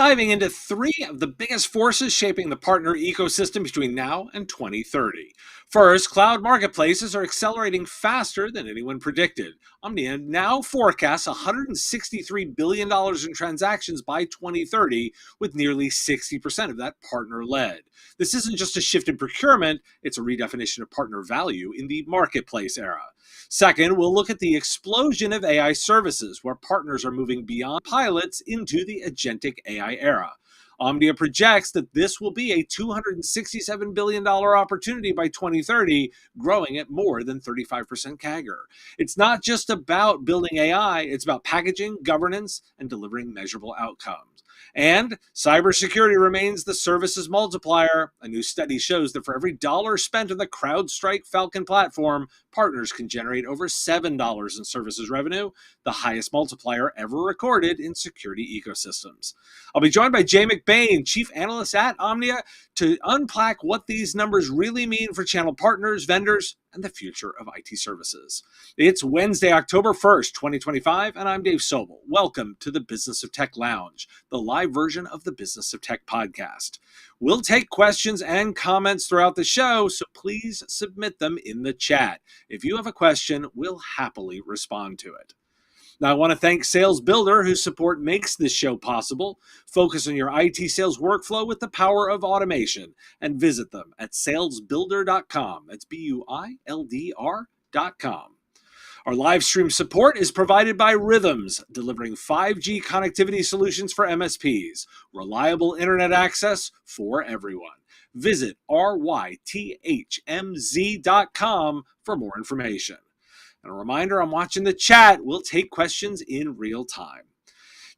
diving into three of the biggest forces shaping the partner ecosystem between now and 2030. First, cloud marketplaces are accelerating faster than anyone predicted. Omdia now forecasts $163 billion in transactions by 2030, with nearly 60% of that partner-led. This isn't just a shift in procurement, it's a redefinition of partner value in the marketplace era. Second, we'll look at the explosion of AI services, where partners are moving beyond pilots into the agentic AI era. Omdia projects that this will be a $267 billion opportunity by 2030, growing at more than 35% CAGR. It's not just about building AI, it's about packaging, governance, and delivering measurable outcomes. And cybersecurity remains the services multiplier. A new study shows that for every dollar spent on the CrowdStrike Falcon platform, partners can generate over $7 in services revenue, the highest multiplier ever recorded in security ecosystems. I'll be joined by Jay McBain, Chief Analyst at Omdia, to unpack what these numbers really mean for channel partners, vendors, and the future of IT services. It's Wednesday, October 1st, 2025, and I'm Dave Sobel. Welcome to the Business of Tech Lounge, the live version of the Business of Tech podcast. We'll take questions and comments throughout the show, so please submit them in the chat. If you have a question, we'll happily respond to it. Now, I want to thank Sales Builder, whose support makes this show possible. Focus on your IT sales workflow with the power of automation and visit them at salesbuilder.com. That's BUILDR.com. Our live stream support is provided by Rhythms, delivering 5G connectivity solutions for MSPs. Reliable internet access for everyone. Visit rythmz.com for more information. And a reminder, I'm watching the chat. We'll take questions in real time.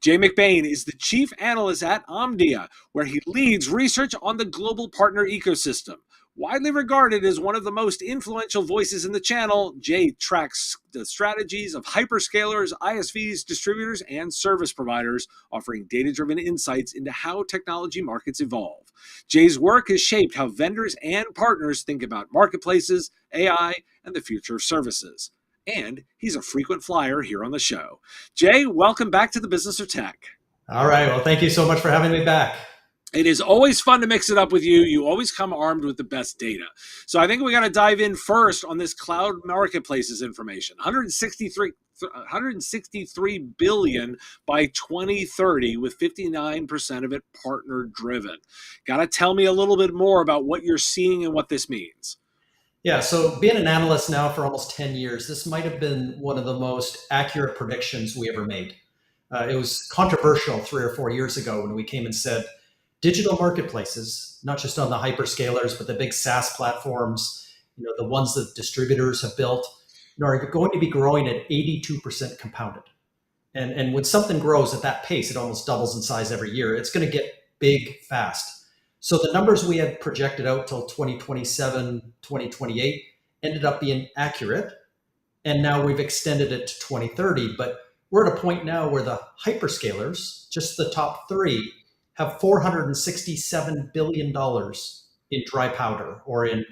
Jay McBain is the Chief Analyst at Omdia, where he leads research on the global partner ecosystem. Widely regarded as one of the most influential voices in the channel, Jay tracks the strategies of hyperscalers, ISVs, distributors, and service providers, offering data-driven insights into how technology markets evolve. Jay's work has shaped how vendors and partners think about marketplaces, AI, and the future of services. And he's a frequent flyer here on the show. Jay, welcome back to the Business of Tech. All right. Well, thank you so much for having me back. It is always fun to mix it up with you. You always come armed with the best data. So I think we got to dive in first on this cloud marketplaces information. 163 billion by 2030, with 59% of it partner driven. Got to tell me a little bit more about what you're seeing and what this means. Yeah, so being an analyst now for almost 10 years, this might have been one of the most accurate predictions we ever made. It was controversial 3 or 4 years ago when we came and said, digital marketplaces, not just on the hyperscalers, but the big SaaS platforms, the ones that distributors have built, are going to be growing at 82% compounded. And when something grows at that pace, it almost doubles in size every year. It's going to get big fast. So the numbers we had projected out till 2027, 2028 ended up being accurate. And now we've extended it to 2030. But we're at a point now where the hyperscalers, just the top 3, have $467 billion in dry powder or in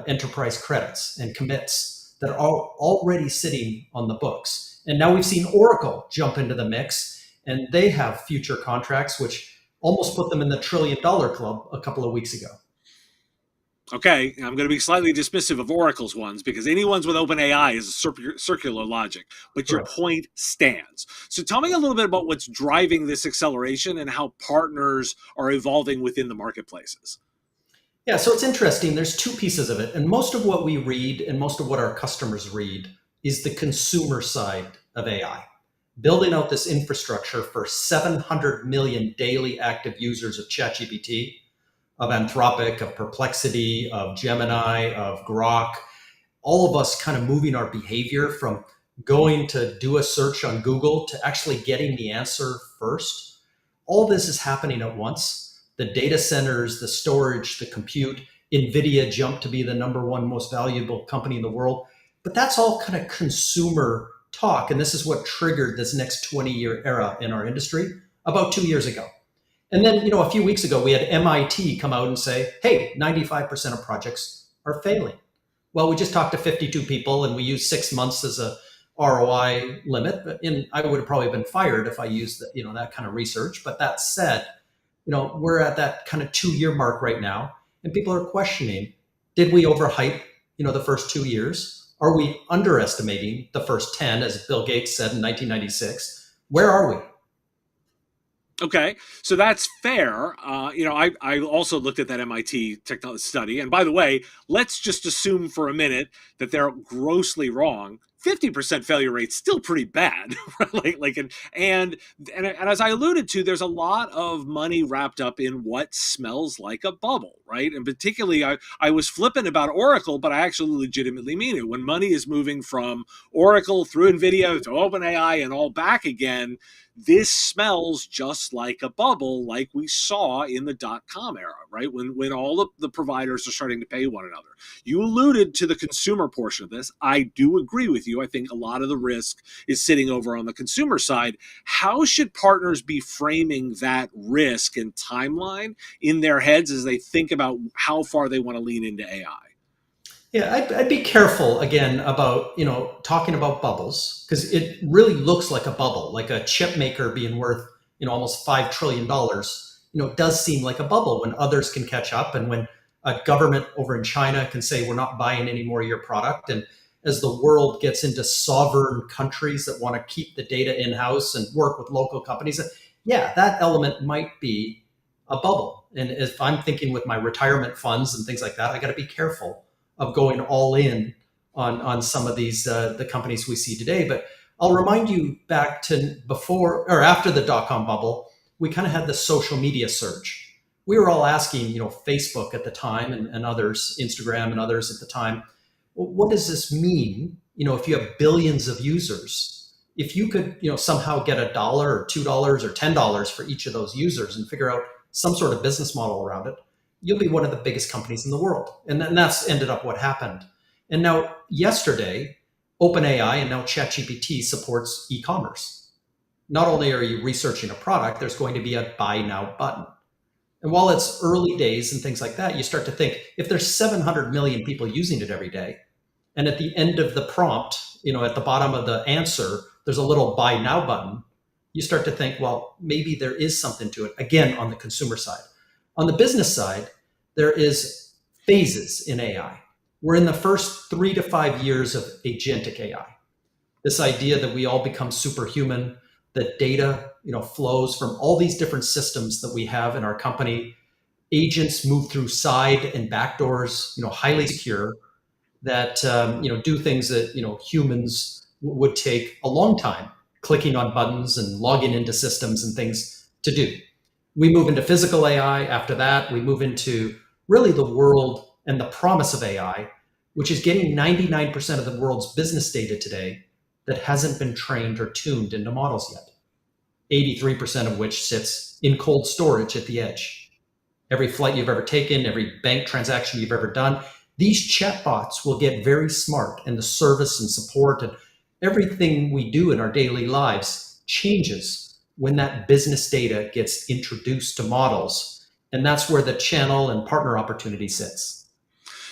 enterprise credits and commits that are already sitting on the books. And now we've seen Oracle jump into the mix, and they have future contracts, which almost put them in the $1 trillion club a couple of weeks ago. Okay, I'm going to be slightly dismissive of Oracle's ones because any ones with OpenAI is circular logic, but your point stands. So tell me a little bit about what's driving this acceleration and how partners are evolving within the marketplaces. Yeah, so it's interesting. There's 2 pieces of it. And most of what we read and most of what our customers read is the consumer side of AI. Building out this infrastructure for 700 million daily active users of ChatGPT, of Anthropic, of Perplexity, of Gemini, of Grok, all of us kind of moving our behavior from going to do a search on Google to actually getting the answer first. All this is happening at once. The data centers, the storage, the compute, NVIDIA jumped to be the #1 most valuable company in the world. But that's all kind of consumer talk. And this is what triggered this next 20-year era in our industry about 2 years ago. And then, a few weeks ago, we had MIT come out and say, hey, 95% of projects are failing. Well, we just talked to 52 people and we used 6 months as a ROI limit. And I would have probably been fired if I used that kind of research. But that said, We're at that kind of 2 year mark right now, and people are questioning, did we overhype, the first 2 years? Are we underestimating the first 10, as Bill Gates said in 1996? Where are we? Okay, so that's fair. I also looked at that MIT technology study, and by the way, let's just assume for a minute that they're grossly wrong. 50% failure rate's still pretty bad, right? And as I alluded to, there's a lot of money wrapped up in what smells like a bubble, right? And particularly, I was flippant about Oracle, but I actually legitimately mean it. When money is moving from Oracle through NVIDIA to OpenAI and all back again, this smells just like a bubble, like we saw in the dot-com era, right? When all of the providers are starting to pay one another. You alluded to the consumer portion of this. I do agree with you. I think a lot of the risk is sitting over on the consumer side. How should partners be framing that risk and timeline in their heads as they think about how far they want to lean into AI? Yeah, I'd be careful again about talking about bubbles, because it really looks like a bubble, like a chip maker being worth almost $5 trillion. Does seem like a bubble when others can catch up, and when a government over in China can say we're not buying any more of your product, and as the world gets into sovereign countries that want to keep the data in house and work with local companies, yeah, that element might be a bubble. And if I'm thinking with my retirement funds and things like that, I got to be careful of going all in on some of these the companies we see today. But I'll remind you back to before or after the dot-com bubble, we kind of had the social media surge. We were all asking, Facebook at the time and others, Instagram and others at the time, well, what does this mean? If you have billions of users, if you could, somehow get $1 or $2 or $10 for each of those users and figure out some sort of business model around it, you'll be one of the biggest companies in the world. And then that's ended up what happened. And now yesterday, OpenAI and now ChatGPT supports e-commerce. Not only are you researching a product, there's going to be a buy now button. And while it's early days and things like that, you start to think, if there's 700 million people using it every day, and at the end of the prompt, at the bottom of the answer, there's a little buy now button, you start to think, well, maybe there is something to it, again, on the consumer side. On the business side, there is phases in AI. We're in the first 3 to 5 years of agentic AI. This idea that we all become superhuman, that data, flows from all these different systems that we have in our company. Agents move through side and back doors, highly secure, that do things that humans would take a long time clicking on buttons and logging into systems and things to do. We move into physical AI. After that, we move into really the world and the promise of AI, which is getting 99% of the world's business data today that hasn't been trained or tuned into models yet. 83% of which sits in cold storage at the edge. Every flight you've ever taken, every bank transaction you've ever done, these chatbots will get very smart, and the service and support and everything we do in our daily lives changes when that business data gets introduced to models. And that's where the channel and partner opportunity sits.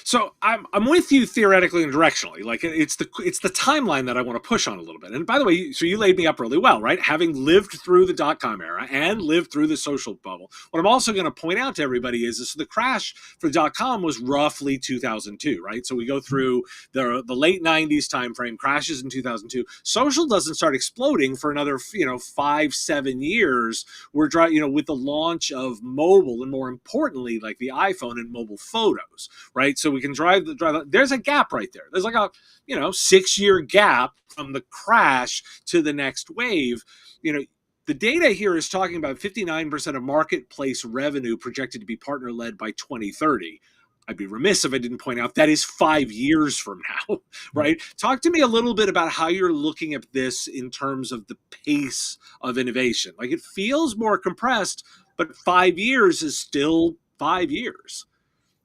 So I'm with you theoretically and directionally. Like it's the timeline that I want to push on a little bit. And by the way, so you laid me up really well, right? Having lived through the dot-com era and lived through the social bubble, what I'm also going to point out to everybody is the crash for the dot-com was roughly 2002, right? So we go through the late 90s timeframe, crashes in 2002. Social doesn't start exploding for another 5-7 years. We're with the launch of mobile, and more importantly, like the iPhone and mobile photos, right? So we can drive. There's a gap right there. There's like a 6-year gap from the crash to the next wave. The data here is talking about 59% of marketplace revenue projected to be partner led by 2030. I'd be remiss if I didn't point out that is 5 years from now, right? Talk to me a little bit about how you're looking at this in terms of the pace of innovation. Like it feels more compressed, but 5 years is still 5 years.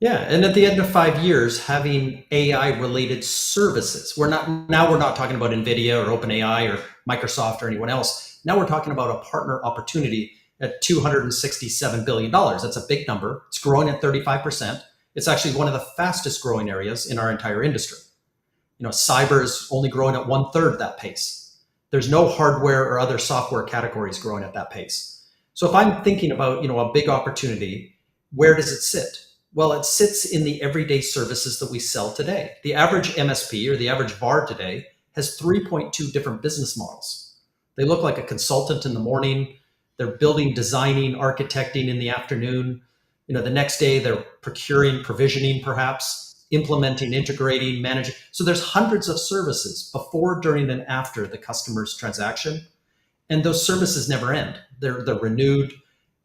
Yeah, and at the end of 5 years, having AI-related services. We're not talking about NVIDIA or OpenAI or Microsoft or anyone else. Now we're talking about a partner opportunity at $267 billion. That's a big number. It's growing at 35%. It's actually one of the fastest growing areas in our entire industry. Cyber is only growing at 1/3 that pace. There's no hardware or other software categories growing at that pace. So if I'm thinking about, a big opportunity, where does it sit? Well, it sits in the everyday services that we sell today. The average MSP or the average VAR today has 3.2 different business models. They look like a consultant in the morning. They're building, designing, architecting in the afternoon. The next day they're procuring, provisioning, perhaps implementing, integrating, managing. So there's hundreds of services before, during, and after the customer's transaction. And those services never end. They're renewed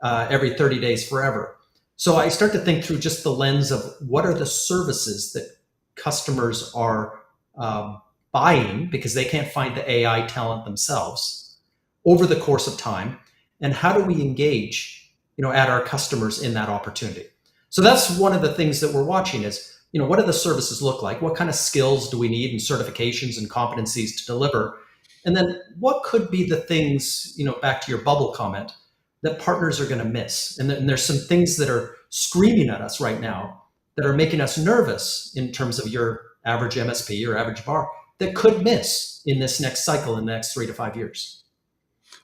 every 30 days forever. So I start to think through just the lens of what are the services that customers are buying because they can't find the AI talent themselves over the course of time, and how do we engage, at our customers in that opportunity? So that's one of the things that we're watching is, what do the services look like? What kind of skills do we need and certifications and competencies to deliver? And then what could be the things, back to your bubble comment, that partners are going to miss? And there's some things that are screaming at us right now that are making us nervous in terms of your average MSP or average VAR that could miss in this next cycle in the next 3 to 5 years.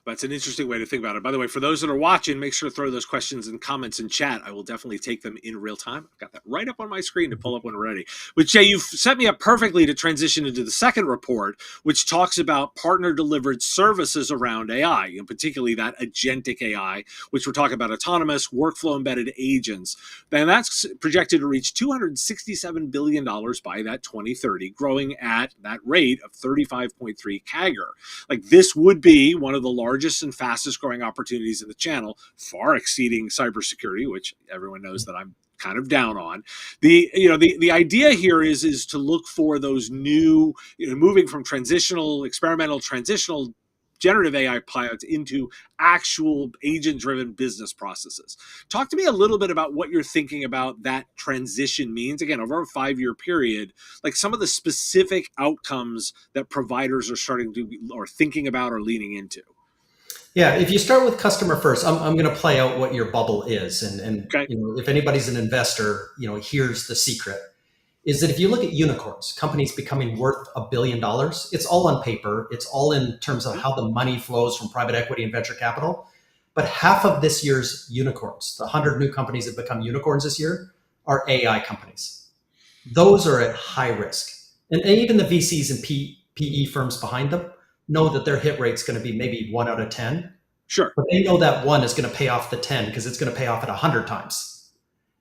That's an interesting way to think about it. By the way, for those that are watching, make sure to throw those questions and comments in chat. I will definitely take them in real time. I've got that right up on my screen to pull up when we're ready. But Jay, you've set me up perfectly to transition into the second report, which talks about partner-delivered services around AI, and particularly that agentic AI, which we're talking about autonomous, workflow-embedded agents. And that's projected to reach $267 billion by that 2030, growing at that rate of 35.3 CAGR. Like, this would be one of the largest and fastest growing opportunities in the channel, far exceeding cybersecurity, which everyone knows that I'm kind of down on. The idea here is to look for those new, moving from experimental transitional generative AI pilots into actual agent-driven business processes. Talk to me a little bit about what you're thinking about that transition means, again, over a 5-year period, like some of the specific outcomes that providers are starting to or thinking about or leaning into. Yeah, if you start with customer first, I'm going to play out what your bubble is, and Okay. if anybody's an investor, here's the secret: is that if you look at unicorns, companies becoming worth $1 billion, it's all on paper, it's all in terms of how the money flows from private equity and venture capital. But half of this year's unicorns, the 100 new companies that become unicorns this year, are AI companies. Those are at high risk, and even the VCs and PE firms behind them know that their hit rate's going to be maybe 1 out of 10. Sure. But they know that 1 is going to pay off the 10 because it's going to pay off at 100 times.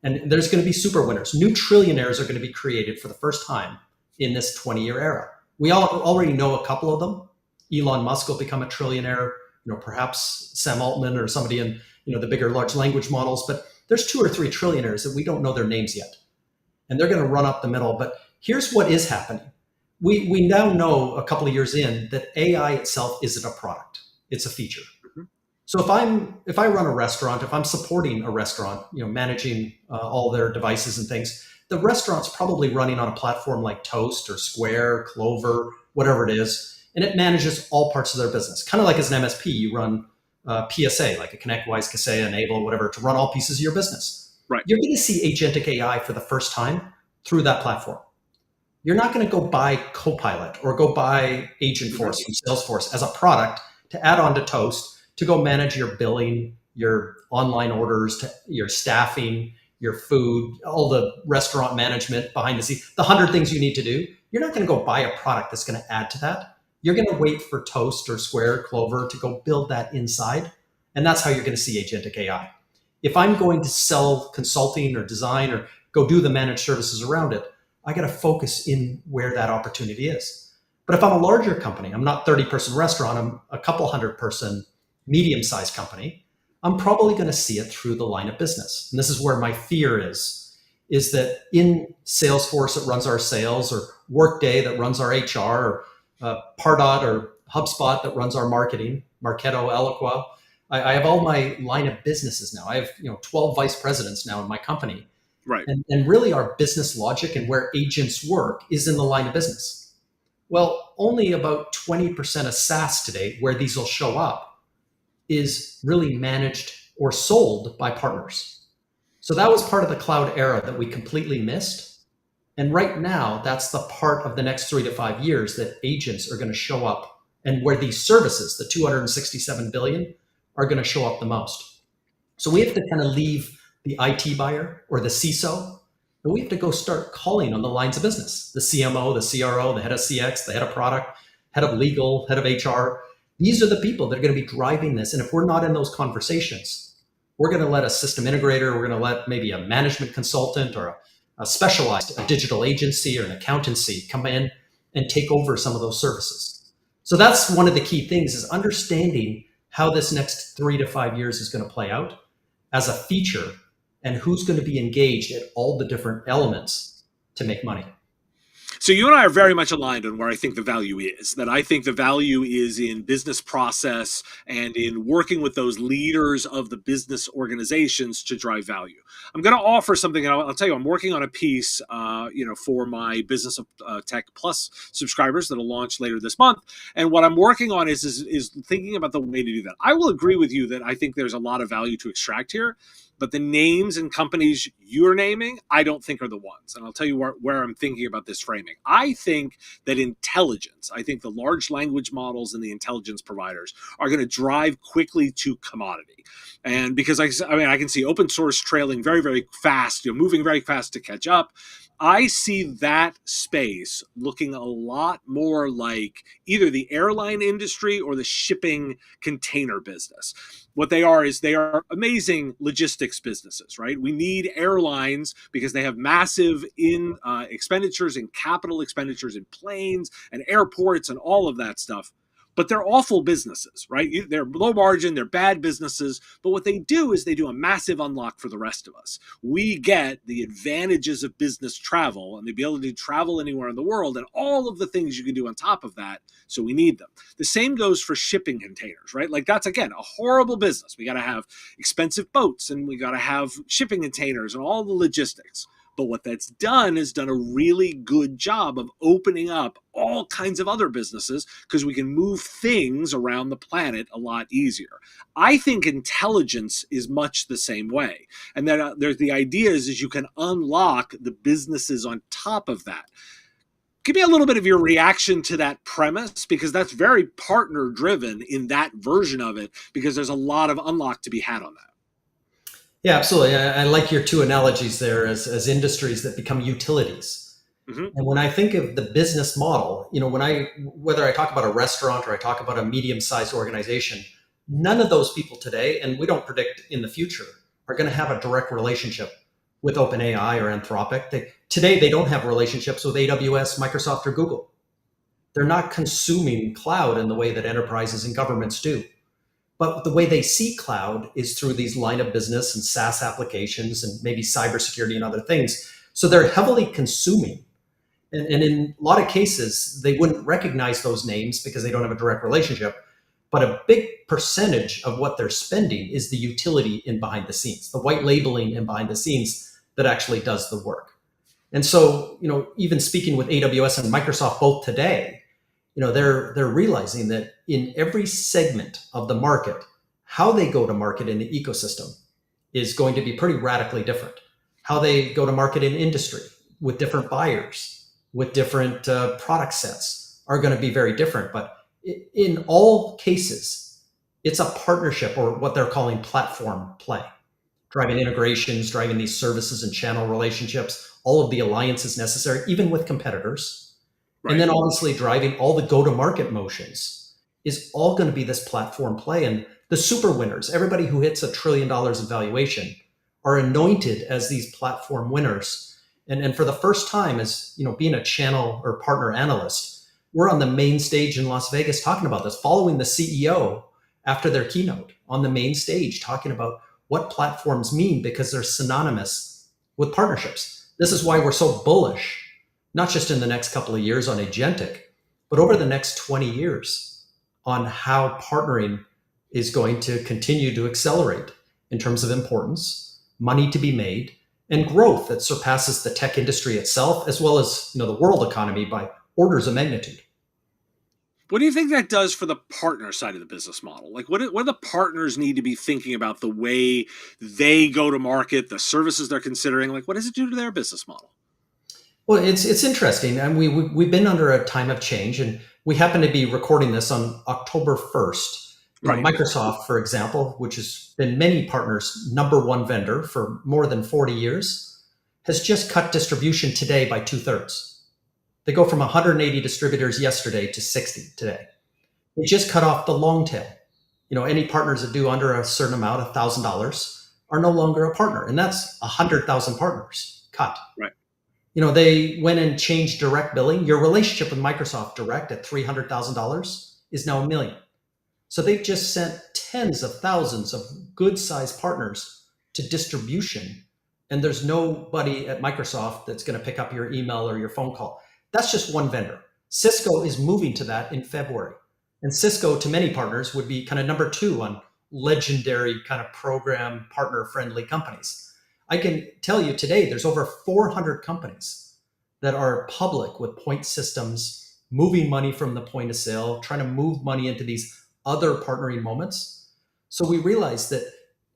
And there's going to be super winners. New trillionaires are going to be created for the first time in this 20-year era. We all already know a couple of them. Elon Musk will become a trillionaire, perhaps Sam Altman or somebody in, the bigger large language models. But there's 2 or 3 trillionaires that we don't know their names yet. And they're going to run up the middle. But here's what is happening. We now know a couple of years in that AI itself isn't a product; it's a feature. Mm-hmm. So if I run a restaurant, if I'm supporting a restaurant, managing all their devices and things, the restaurant's probably running on a platform like Toast or Square, Clover, whatever it is, and it manages all parts of their business. Kind of like as an MSP, you run PSA, like a ConnectWise, Kaseya, Enable, whatever, to run all pieces of your business. Right. You're going to see agentic AI for the first time through that platform. You're not going to go buy Copilot or go buy Agentforce from Salesforce as a product to add on to Toast to go manage your billing, your online orders, your staffing, your food, all the restaurant management behind the scenes, the 100 things you need to do. You're not going to go buy a product that's going to add to that. You're going to wait for Toast or Square, Clover to go build that inside. And that's how you're going to see agentic AI. If I'm going to sell consulting or design or go do the managed services around it, I got to focus in where that opportunity is. But if I'm a larger company, I'm not 30-person restaurant, I'm a couple 100-person medium-sized company, I'm probably going to see it through the line of business. And this is where my fear is that in Salesforce that runs our sales, or Workday that runs our HR, or Pardot or HubSpot that runs our marketing, Marketo, Eloqua, I have all my line of businesses now. I have 12 vice presidents now in my company. Right. And really our business logic and where agents work is in the line of business. Well, only about 20% of SaaS today, where these will show up, is really managed or sold by partners. So that was part of the cloud era that we completely missed. And right now, that's the part of the next 3 to 5 years that agents are going to show up, and where these services, the 267 billion, are going to show up the most. So we have to kind of leave the IT buyer or the CISO, and we have to go start calling on the lines of business, the CMO, the CRO, the head of CX, the head of product, head of legal, head of HR. These are the people that are going to be driving this. And if we're not in those conversations, we're going to let a system integrator, we're going to let maybe a management consultant or a specialized a digital agency or an accountancy come in and take over some of those services. So that's one of the key things, is understanding how this next 3 to 5 years is going to play out as a feature, and who's going to be engaged at all the different elements to make money. So you and I are very much aligned on where I think the value is. That I think the value is in business process and in working with those leaders of the business organizations to drive value. I'm going to offer something, and I'll tell you, I'm working on a piece, for my Business of Tech Plus subscribers that'll launch later this month. And what I'm working on is thinking about the way to do that. I will agree with you that I think there's a lot of value to extract here. But the names and companies you're naming, I don't think are the ones. And I'll tell you where I'm thinking about this framing. I think that intelligence, I think the large language models and the intelligence providers are going to drive quickly to commodity. And because I can see open source trailing very, very fast, moving very fast to catch up. I see that space looking a lot more like either the airline industry or the shipping container business. What they are is they are amazing logistics businesses, right? We need airlines because they have massive expenditures and capital expenditures in planes and airports and all of that stuff. But they're awful businesses, right? They're low margin, they're bad businesses. But what they do is they do a massive unlock for the rest of us. We get the advantages of business travel and the ability to travel anywhere in the world and all of the things you can do on top of that. So we need them. The same goes for shipping containers, right? Like that's, again, a horrible business. We got to have expensive boats and we got to have shipping containers and all the logistics. But what that's done is done a really good job of opening up all kinds of other businesses because we can move things around the planet a lot easier. I think intelligence is much the same way. And then there's the idea is you can unlock the businesses on top of that. Give me a little bit of your reaction to that premise, because that's very partner driven in that version of it, because there's a lot of unlock to be had on that. Yeah, absolutely. I like your two analogies there as industries that become utilities. Mm-hmm. And when I think of the business model, whether I talk about a restaurant or I talk about a medium-sized organization, none of those people today, and we don't predict in the future, are going to have a direct relationship with OpenAI or Anthropic. Today, they don't have relationships with AWS, Microsoft, or Google. They're not consuming cloud in the way that enterprises and governments do. But the way they see cloud is through these line of business and SaaS applications and maybe cybersecurity and other things. So they're heavily consuming. And in a lot of cases, they wouldn't recognize those names because they don't have a direct relationship. But a big percentage of what they're spending is the utility in behind the scenes, the white labeling in behind the scenes that actually does the work. And so, even speaking with AWS and Microsoft both today, they're realizing that in every segment of the market, how they go to market in the ecosystem is going to be pretty radically different. How they go to market in industry with different buyers, with different product sets are going to be very different. But in all cases, it's a partnership, or what they're calling platform play, driving integrations, driving these services and channel relationships, all of the alliances necessary, even with competitors. Right. And then obviously driving all the go-to-market motions is all going to be this platform play. And the super winners, everybody who hits $1 trillion in valuation, are anointed as these platform winners. And for the first time, as being a channel or partner analyst, we're on the main stage in Las Vegas talking about this, following the CEO after their keynote on the main stage, talking about what platforms mean, because they're synonymous with partnerships. This is why we're so bullish, not just in the next couple of years on agentic, but over the next 20 years on how partnering is going to continue to accelerate in terms of importance, money to be made, and growth that surpasses the tech industry itself, as well as the world economy by orders of magnitude. What do you think that does for the partner side of the business model? Like, what do the partners need to be thinking about the way they go to market, the services they're considering? Like, what does it do to their business model? Well, it's interesting. And we've been under a time of change, and we happen to be recording this on October 1st. Right. Microsoft, for example, which has been many partners' number one vendor for more than 40 years, has just cut distribution today by 2/3. They go from 180 distributors yesterday to 60 today. They just cut off the long tail. Any partners that do under a certain amount, $1,000, are no longer a partner. And that's 100,000 partners cut. Right. They went and changed direct billing. Your relationship with Microsoft Direct at $300,000 is now $1 million. So they've just sent tens of thousands of good-sized partners to distribution, and there's nobody at Microsoft that's going to pick up your email or your phone call. That's just one vendor. Cisco is moving to that in February. And Cisco, to many partners, would be kind of number 2 on legendary kind of program partner-friendly companies. I can tell you today, there's over 400 companies that are public with point systems, moving money from the point of sale, trying to move money into these other partnering moments. So we realize that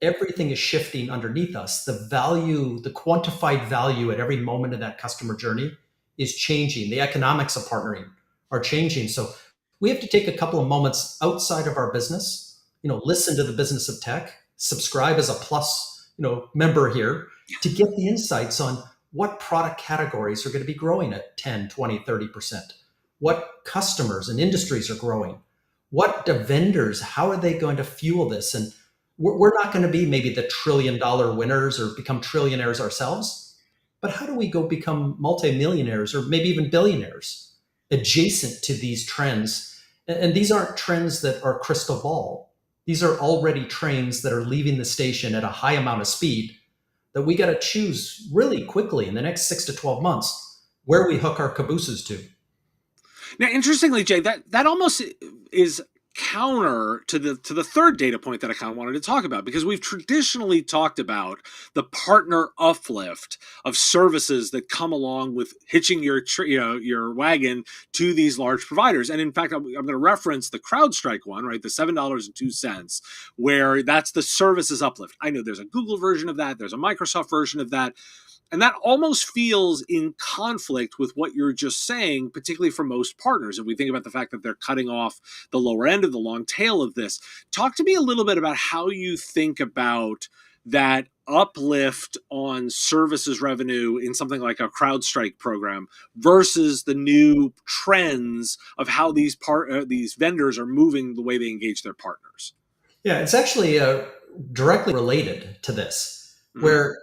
everything is shifting underneath us. The value, the quantified value at every moment of that customer journey is changing. The economics of partnering are changing. So we have to take a couple of moments outside of our business, listen to the business of tech, subscribe as a plus member here to get the insights on what product categories are going to be growing at 10, 20, 30%. What customers and industries are growing. What vendors, how are they going to fuel this? And we're not going to be maybe the $1 trillion winners or become trillionaires ourselves, but how do we go become multimillionaires or maybe even billionaires adjacent to these trends? And these aren't trends that are crystal ball. These are already trains that are leaving the station at a high amount of speed that we got to choose really quickly in the next 6 to 12 months where we hook our cabooses to. Now, interestingly, Jay, that almost is counter to the third data point that I kind of wanted to talk about, because we've traditionally talked about the partner uplift of services that come along with hitching your wagon to these large providers. And in fact, I'm going to reference the CrowdStrike one, right? The $7.02, where that's the services uplift. I know there's a Google version of that. There's a Microsoft version of that. And that almost feels in conflict with what you're just saying, particularly for most partners. If we think about the fact that they're cutting off the lower end of the long tail of this, talk to me a little bit about how you think about that uplift on services revenue in something like a CrowdStrike program versus the new trends of how these vendors are moving the way they engage their partners. Yeah, it's actually directly related to this. Where,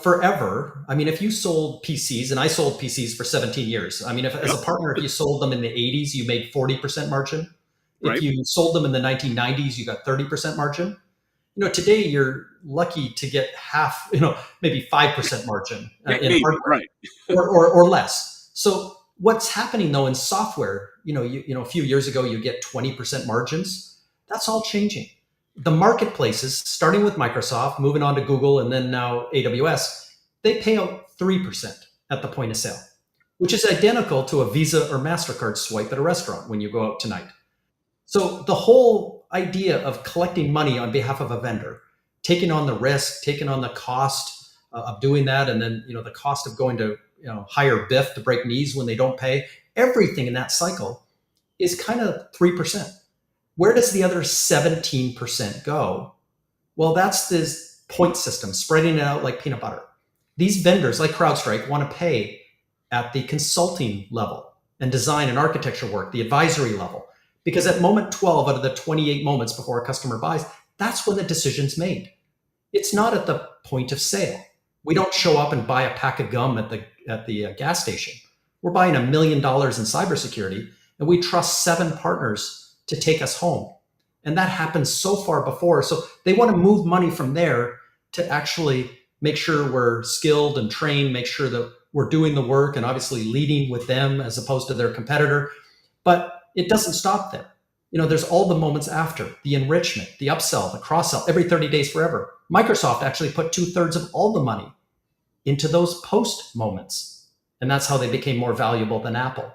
forever, if you sold PCs, and I sold PCs for 17 years. As a partner, if you sold them in the 80s, you made 40% margin. Right. If you sold them in the 1990s, you got 30% margin. Today you're lucky to get half, maybe 5% margin in hardware, right, or less. So what's happening though in software, a few years ago you get 20% margins. That's all changing. The marketplaces, starting with Microsoft, moving on to Google, and then now AWS, they pay out 3% at the point of sale, which is identical to a Visa or MasterCard swipe at a restaurant when you go out tonight. So the whole idea of collecting money on behalf of a vendor, taking on the risk, taking on the cost of doing that, and then the cost of going to hire BIF to break knees when they don't pay, everything in that cycle is kind of 3%. Where does the other 17% go? Well, that's this point system, spreading it out like peanut butter. These vendors like CrowdStrike want to pay at the consulting level and design and architecture work, the advisory level, because at moment 12 out of the 28 moments before a customer buys, that's when the decision's made. It's not at the point of sale. We don't show up and buy a pack of gum at the gas station. We're buying $1 million in cybersecurity, and we trust 7 partners to take us home. And that happens so far before. So they want to move money from there to actually make sure we're skilled and trained, make sure that we're doing the work and obviously leading with them as opposed to their competitor. But it doesn't stop there. There's all the moments after, the enrichment, the upsell, the cross-sell, every 30 days forever. Microsoft actually put 2/3 of all the money into those post moments. And that's how they became more valuable than Apple.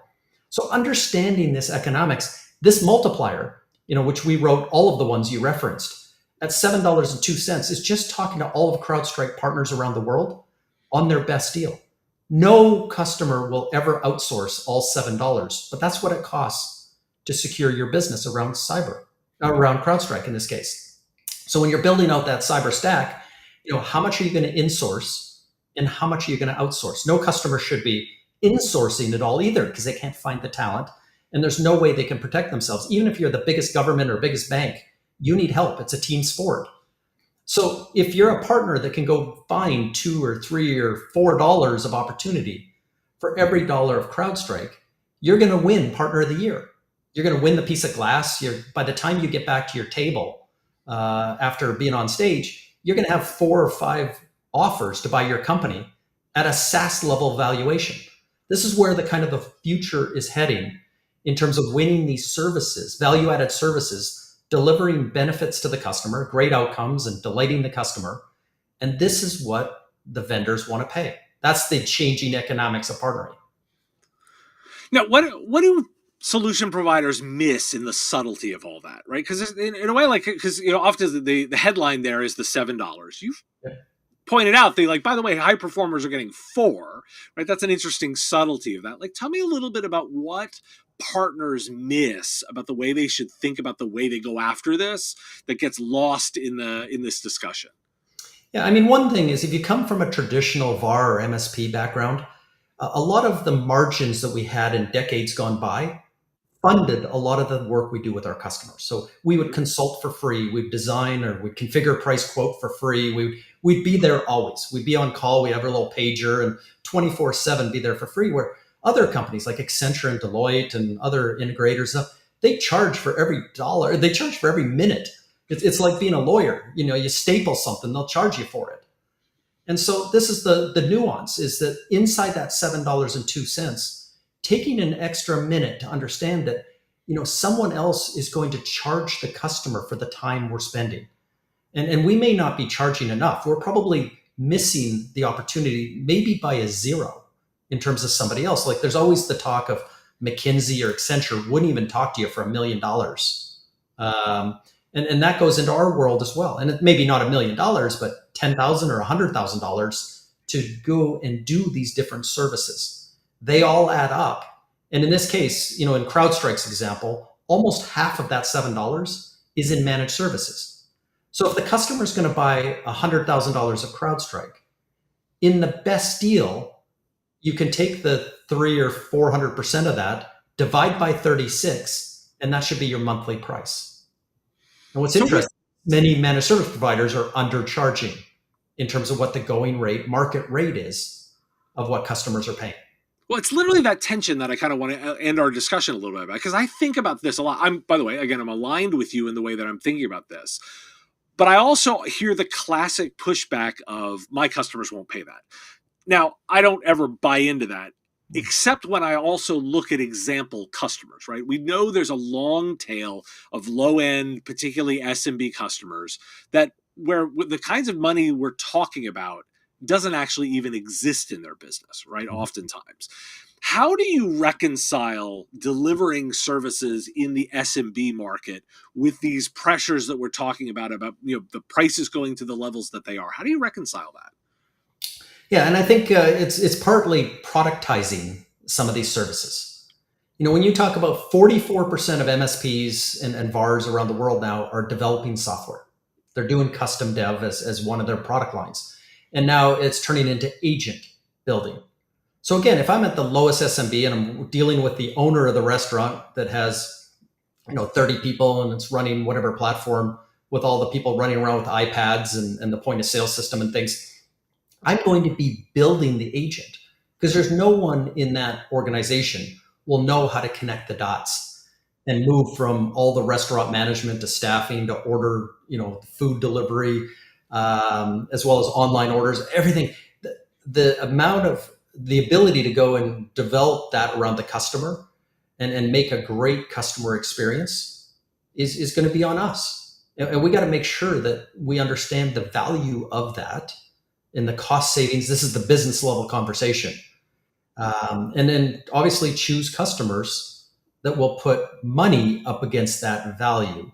So understanding this economics, this multiplier, which we wrote all of the ones you referenced, at $7.02 is just talking to all of CrowdStrike partners around the world on their best deal. No customer will ever outsource all $7, but that's what it costs to secure your business around cyber. around CrowdStrike in this case. So when you're building out that cyber stack, how much are you going to insource and how much are you going to outsource? No customer should be insourcing it all either because they can't find the talent and there's no way they can protect themselves. Even if you're the biggest government or biggest bank, you need help. It's a team sport. So if you're a partner that can go find $2 or $3 or $4 of opportunity for every dollar of CrowdStrike, you're going to win Partner of the Year. You're going to win the piece of glass. By the time you get back to your table after being on stage, you're going to have 4 or 5 offers to buy your company at a SaaS level valuation. This is where the kind of the future is heading in terms of winning these services, value-added services, delivering benefits to the customer, great outcomes, and delighting the customer. And this is what the vendors want to pay. That's the changing economics of partnering. Now, what do solution providers miss in the subtlety of all that, right? Because in a way, because often the headline there is the $7. You've pointed out by the way, high performers are getting 4, right? That's an interesting subtlety of that. Tell me a little bit about what partners miss about the way they should think about the way they go after this that gets lost in this discussion. Yeah, I mean, one thing is if you come from a traditional VAR or MSP background, a lot of the margins that we had in decades gone by funded a lot of the work we do with our customers. So we would consult for free, we'd design or we'd configure price quote for free. We'd be there always. We'd be on call, we have our little pager and 24/7 be there for free, where other companies like Accenture and Deloitte and other integrators, they charge for every dollar, they charge for every minute. It's like being a lawyer. You staple something, they'll charge you for it. And so this is the nuance, is that inside that $7.02, taking an extra minute to understand that someone else is going to charge the customer for the time we're spending. And we may not be charging enough. We're probably missing the opportunity maybe by a 0 in terms of somebody else. There's always the talk of McKinsey or Accenture wouldn't even talk to you for $1 million. And that goes into our world as well. And it maybe not $1 million, but $10,000 or $100,000 to go and do these different services. They all add up. And in this case, in CrowdStrike's example, almost half of that $7 is in managed services. So if the customer is going to buy $100,000 of CrowdStrike, in the best deal, you can take the 300 or 400% of that, divide by 36, and that should be your monthly price. And what's interesting, many managed service providers are undercharging in terms of what the going rate, market rate is of what customers are paying. Well, it's literally that tension that I kind of want to end our discussion a little bit about, because I think about this a lot. By the way, again, I'm aligned with you in the way that I'm thinking about this. But I also hear the classic pushback of my customers won't pay that. Now, I don't ever buy into that, except when I also look at example customers, right? We know there's a long tail of low-end, particularly SMB customers, where the kinds of money we're talking about doesn't actually even exist in their business, right? Oftentimes. How do you reconcile delivering services in the SMB market with these pressures that we're talking about the prices going to the levels that they are? How do you reconcile that? Yeah, and I think it's partly productizing some of these services. When you talk about 44% of MSPs and VARs around the world now are developing software. They're doing custom dev as one of their product lines. And now it's turning into agent building. So again, if I'm at the lowest SMB and I'm dealing with the owner of the restaurant that has 30 people and it's running whatever platform with all the people running around with iPads and the point of sale system and things, I'm going to be building the agent because there's no one in that organization will know how to connect the dots and move from all the restaurant management to staffing to order, food delivery, as well as online orders, everything. The amount of the ability to go and develop that around the customer and make a great customer experience is going to be on us. And we got to make sure that we understand the value of that and the cost savings. This is the business level conversation. And then obviously choose customers that will put money up against that value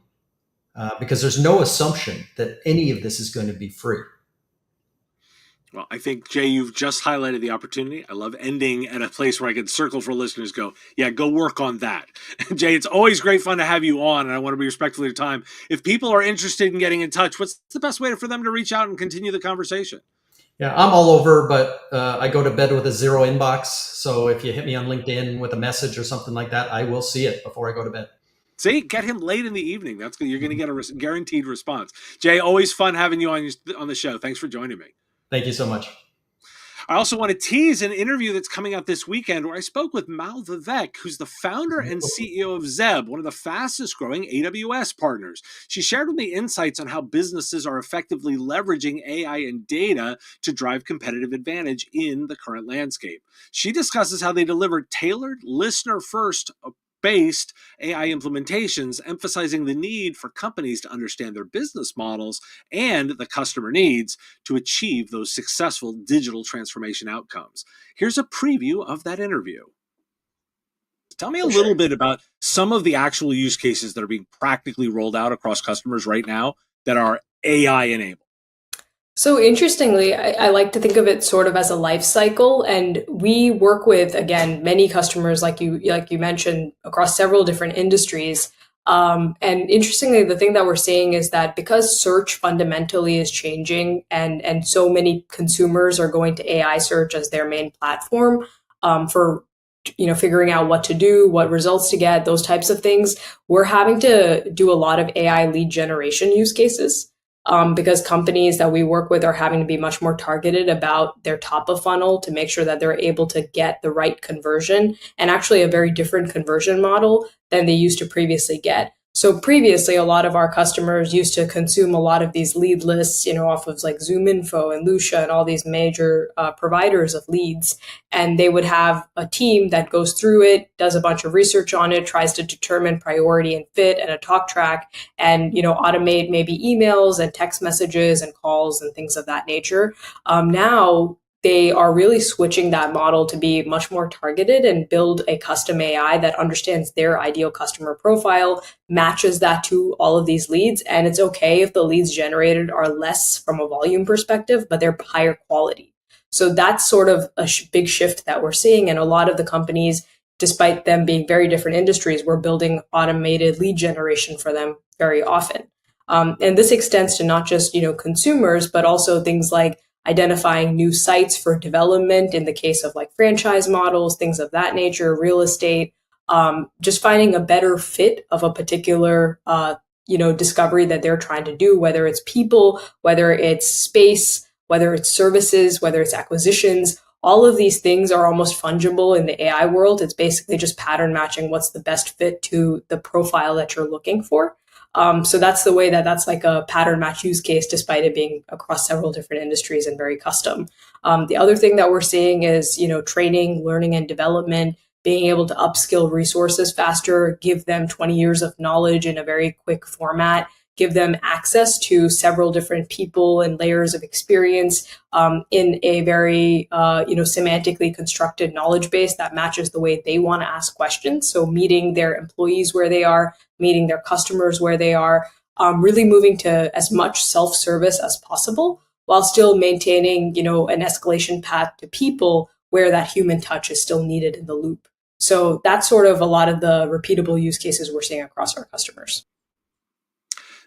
because there's no assumption that any of this is going to be free. Well, I think, Jay, you've just highlighted the opportunity. I love ending at a place where I can circle for listeners, go, yeah, go work on that. Jay, it's always great fun to have you on, and I want to be respectful of your time. If people are interested in getting in touch, what's the best way for them to reach out and continue the conversation? Yeah, I'm all over, but I go to bed with a zero inbox. So if you hit me on LinkedIn with a message or something like that, I will see it before I go to bed. See, get him late in the evening. That's good. You're going to get a guaranteed response. Jay, always fun having you on the show. Thanks for joining me. Thank you so much. I also want to tease an interview that's coming out this weekend where I spoke with Mal Vivek, who's the founder and CEO of Zeb, one of the fastest growing AWS partners. She shared with me insights on how businesses are effectively leveraging AI and data to drive competitive advantage in the current landscape. She discusses how they deliver tailored, listener-first based AI implementations, emphasizing the need for companies to understand their business models and the customer needs to achieve those successful digital transformation outcomes. Here's a preview of that interview. Tell me a little bit about some of the actual use cases that are being practically rolled out across customers right now that are AI enabled. So interestingly, I like to think of it sort of as a life cycle, and we work with, again, many customers like you mentioned across several different industries. And interestingly, the thing that we're seeing is that because search fundamentally is changing, and so many consumers are going to AI search as their main platform for figuring out what to do, what results to get, those types of things, we're having to do a lot of AI lead generation use cases. Because companies that we work with are having to be much more targeted about their top of funnel to make sure that they're able to get the right conversion, and actually a very different conversion model than they used to previously get. So previously, a lot of our customers used to consume a lot of these lead lists, off of like ZoomInfo and Lucia and all these major providers of leads. And they would have a team that goes through it, does a bunch of research on it, tries to determine priority and fit and a talk track, and automate maybe emails and text messages and calls and things of that nature. Now they are really switching that model to be much more targeted and build a custom AI that understands their ideal customer profile, matches that to all of these leads. And it's okay if the leads generated are less from a volume perspective, but they're higher quality. So that's sort of a big shift that we're seeing. And a lot of the companies, despite them being very different industries, we're building automated lead generation for them very often. And this extends to not just, consumers, but also things like identifying new sites for development in the case of like franchise models, things of that nature, real estate, just finding a better fit of a particular, discovery that they're trying to do, whether it's people, whether it's space, whether it's services, whether it's acquisitions. All of these things are almost fungible in the AI world. It's basically just pattern matching what's the best fit to the profile that you're looking for. So that's the way that's like a pattern match use case, despite it being across several different industries and very custom. The other thing that we're seeing is, training, learning, and development, being able to upskill resources faster, give them 20 years of knowledge in a very quick format, give them access to several different people and layers of experience in a very, semantically constructed knowledge base that matches the way they want to ask questions. So meeting their employees where they are, meeting their customers where they are, really moving to as much self-service as possible while still maintaining, an escalation path to people where that human touch is still needed in the loop. So that's sort of a lot of the repeatable use cases we're seeing across our customers.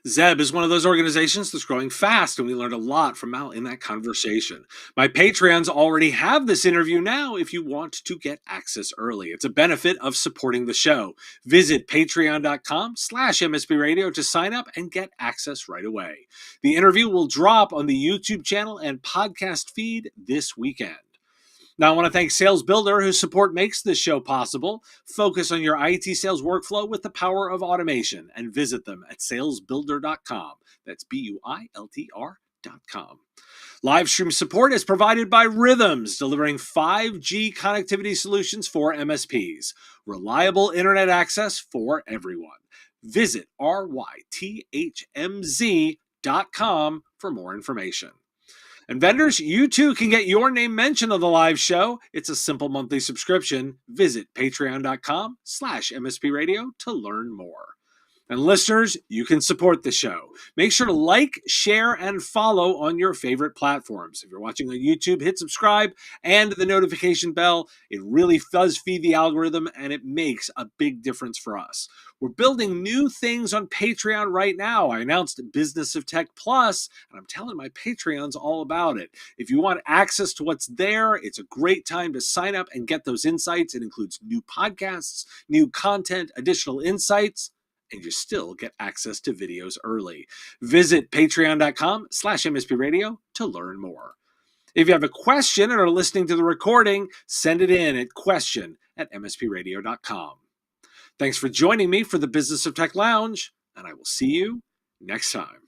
Zeb is one of those organizations that's growing fast, and we learned a lot from Mal in that conversation. My Patreons already have this interview now if you want to get access early. It's a benefit of supporting the show. Visit patreon.com/MSP Radio to sign up and get access right away. The interview will drop on the YouTube channel and podcast feed this weekend. Now, I want to thank Sales Builder, whose support makes this show possible. Focus on your IT sales workflow with the power of automation and visit them at salesbuilder.com. That's BUILTR.com. Live stream support is provided by Rhythms, delivering 5G connectivity solutions for MSPs. Reliable internet access for everyone. Visit rythmz.com for more information. And vendors, you too can get your name mentioned on the live show. It's a simple monthly subscription. Visit patreon.com/MSP Radio to learn more. And listeners, you can support the show. Make sure to like, share, and follow on your favorite platforms. If you're watching on YouTube, hit subscribe and the notification bell. It really does feed the algorithm, and it makes a big difference for us. We're building new things on Patreon right now. I announced Business of Tech Plus, and I'm telling my Patreons all about it. If you want access to what's there, it's a great time to sign up and get those insights. It includes new podcasts, new content, additional insights, and you still get access to videos early. Visit patreon.com/MSP Radio to learn more. If you have a question and are listening to the recording, send it in at question@mspradio.com. Thanks for joining me for the Business of Tech Lounge, and I will see you next time.